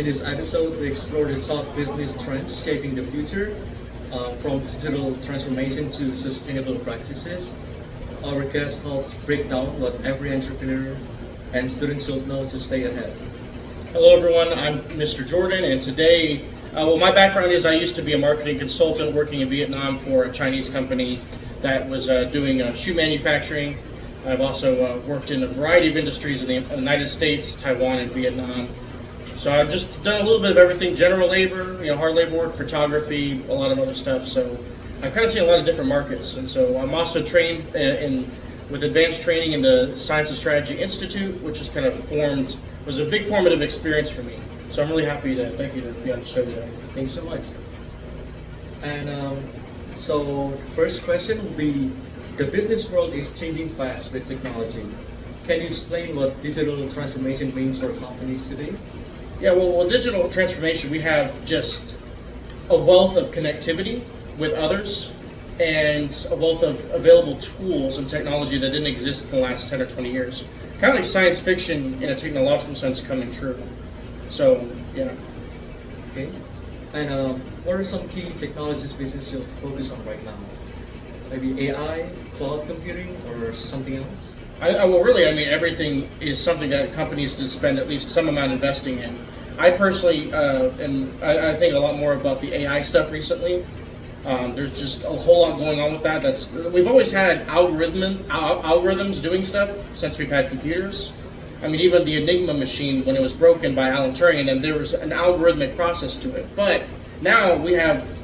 In this episode, we explore the top business trends shaping the future, from digital transformation to sustainable practices. Our guest helps break down what every entrepreneur and student should know to stay ahead. Hello, everyone. I'm Mr. Jordan, and today, my background is I used to be a marketing consultant working in Vietnam for a Chinese company that was doing shoe manufacturing. I've also worked in a variety of industries in the United States, Taiwan, and Vietnam. So I've just done a little bit of everything: general labor, hard labor work, photography, a lot of other stuff. So I've kind of seen a lot of different markets, and so I'm also trained with advanced training in the Science and Strategy Institute, which is kind of was a big formative experience for me. So I'm really happy to thank you to be on the show today. Thanks so much. And so, first question will be: the business world is changing fast with technology. Can you explain what digital transformation means for companies today? Yeah, well, digital transformation, we have just a wealth of connectivity with others and a wealth of available tools and technology that didn't exist in the last 10 or 20 years. Kind of like science fiction in a technological sense coming true. So, yeah. Okay. And what are some key technologies business should focus on right now? Maybe AI, cloud computing, or something else? Everything is something that companies can spend at least some amount investing in. I personally I think a lot more about the AI stuff recently. There's just a whole lot going on with that. We've always had algorithms doing stuff since we've had computers. I mean, even the Enigma machine, when it was broken by Alan Turing, and then there was an algorithmic process to it. But now we have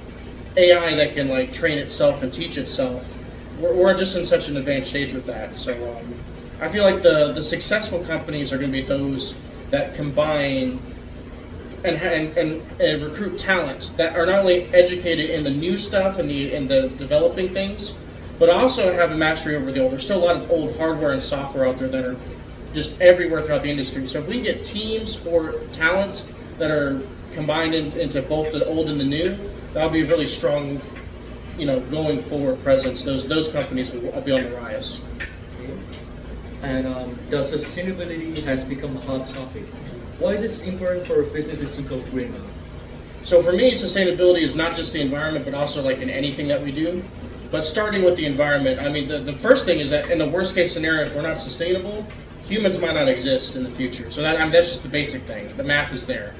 AI that can train itself and teach itself. We're just in such an advanced stage with that. So I feel like the successful companies are going to be those that combine and recruit talent that are not only educated in the new stuff and the developing things, but also have a mastery over the old. There's still a lot of old hardware and software out there that are just everywhere throughout the industry. So if we can get teams or talent that are combined into both the old and the new, that'll be a really strong, going forward presence. Those companies will be on the rise. Okay. And the sustainability has become a hot topic. Why is it important for businesses to go green now? So for me, sustainability is not just the environment, but also in anything that we do. But starting with the environment, the first thing is that in the worst case scenario, if we're not sustainable, humans might not exist in the future. So that's just the basic thing. The math is there.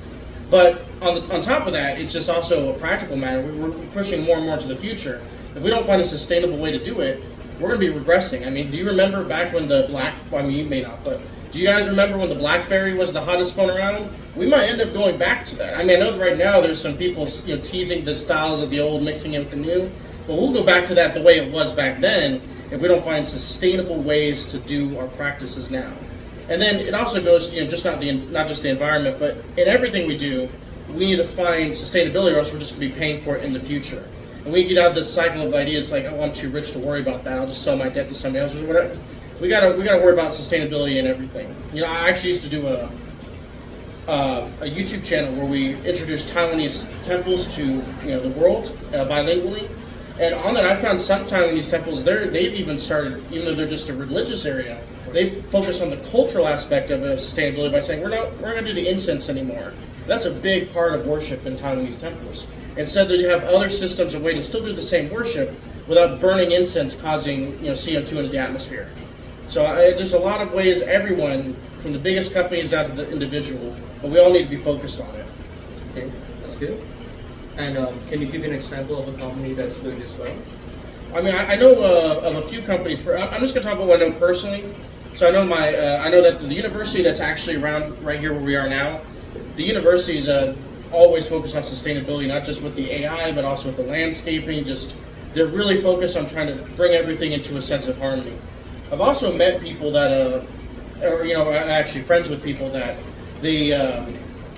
But on top of that, it's just also a practical matter. We're pushing more and more to the future. If we don't find a sustainable way to do it, we're going to be regressing. Do you remember back when you may not, but do you guys remember when the BlackBerry was the hottest phone around? We might end up going back to that. I know that right now there's some people teasing the styles of the old, mixing it with the new, but we'll go back to that the way it was back then if we don't find sustainable ways to do our practices now. And then it also goes, not just the environment, but in everything we do, we need to find sustainability, or else we're just going to be paying for it in the future. And we get out of this cycle of ideas I'm too rich to worry about that. I'll just sell my debt to somebody else or whatever. We gotta worry about sustainability and everything. I actually used to do a YouTube channel where we introduced Taiwanese temples to the world bilingually. And on that, I found some Taiwanese temples they've even started, even though they're just a religious area, they focus on the cultural aspect of sustainability by saying we're not going to do the incense anymore. That's a big part of worship in Taiwanese temples. Instead, they have other systems, a way to still do the same worship without burning incense, causing CO2 into the atmosphere. So there's a lot of ways, everyone, from the biggest companies down to the individual, but we all need to be focused on it. Okay, that's good. And can you give an example of a company that's doing this well? I know of a few companies. I'm just going to talk about what I know personally. So I know I know that the university that's actually around right here where we are now, the university is always focused on sustainability, not just with the AI, but also with the landscaping. They're really focused on trying to bring everything into a sense of harmony. I've also met people that, I'm actually friends with people that they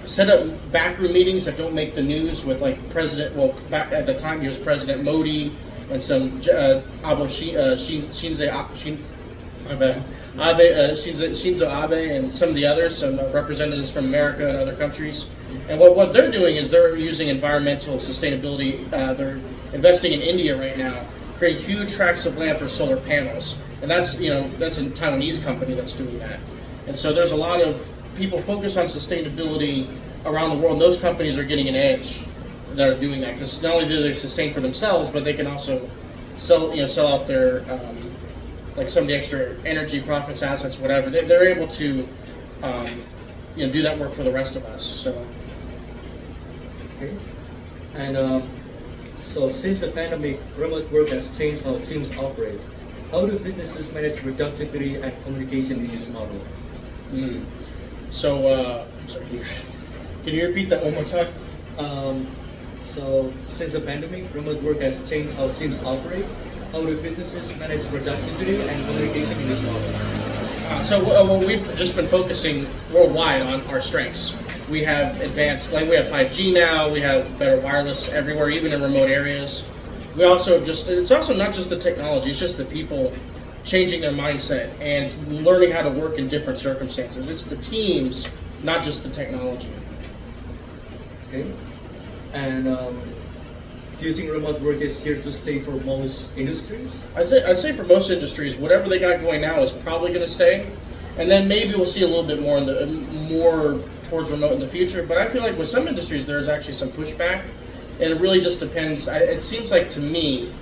set up backroom meetings that don't make the news with President. Well, back at the time he was President Modi and some Shinzo Abe and some of the others, some representatives from America and other countries. And what they're doing is they're using environmental sustainability. They're investing in India right now, creating huge tracts of land for solar panels. And that's a Taiwanese company that's doing that. And so there's a lot of people focused on sustainability around the world. And those companies are getting an edge that are doing that because not only do they sustain for themselves, but they can also sell out their like some of the extra energy, profits, assets, whatever. They're able to do that work for the rest of us. So. Okay. And so since the pandemic, remote work has changed how teams operate. How do businesses manage productivity and communication in this model? So, sorry, can you repeat that one more time? So since the pandemic, remote work has changed how teams operate. How do businesses manage productivity and communication in this model? We've just been focusing worldwide on our strengths. We have advanced, like we have 5G now, we have better wireless everywhere, even in remote areas. We also it's also not just the technology, it's just the people changing their mindset and learning how to work in different circumstances. It's the teams, not just the technology. Okay. And do you think remote work is here to stay for most industries? I'd say for most industries, whatever they got going now is probably going to stay, and then maybe we'll see a little bit more towards remote in the future. But I feel like with some industries, there's actually some pushback, and it really just depends. It seems like to me,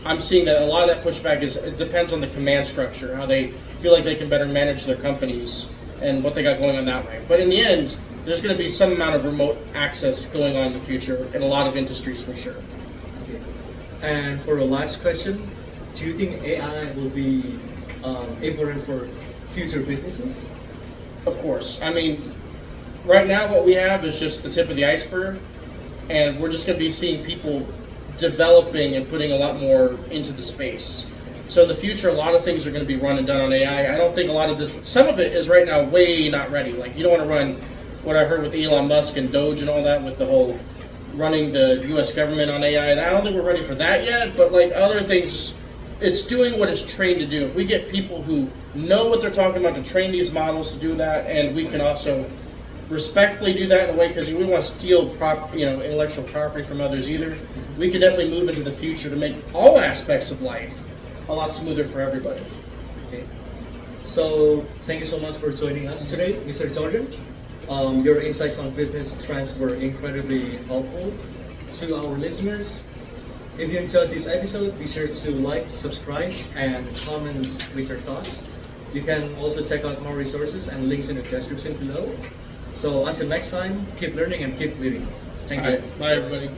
I'm seeing that a lot of that pushback it depends on the command structure, how they feel like they can better manage their companies and what they got going on that way. But in the end, there's going to be some amount of remote access going on in the future in a lot of industries for sure. Okay. And for the last question, do you think AI will be important for future businesses? Of course. I mean, right now what we have is just the tip of the iceberg, and we're just going to be seeing people developing and putting a lot more into the space. So in the future, a lot of things are going to be run and done on AI. I don't think a lot of this, some of it is right now way not ready. Like you don't want to run what I heard with Elon Musk and Doge and all that with the whole running the U.S. government on AI. And I don't think we're ready for that yet, but like other things, it's doing what it's trained to do. If we get people who know what they're talking about to train these models to do that, and we can also respectfully do that in a way, because we don't want to steal intellectual property from others either. We can definitely move into the future to make all aspects of life a lot smoother for everybody. Okay. So thank you so much for joining us today, Mr. Jordan. Your insights on business trends were incredibly helpful to our listeners. If you enjoyed this episode, be sure to like, subscribe, and comment with your thoughts. You can also check out more resources and links in the description below. So until next time, keep learning and keep leading. Thank you. Bye everybody.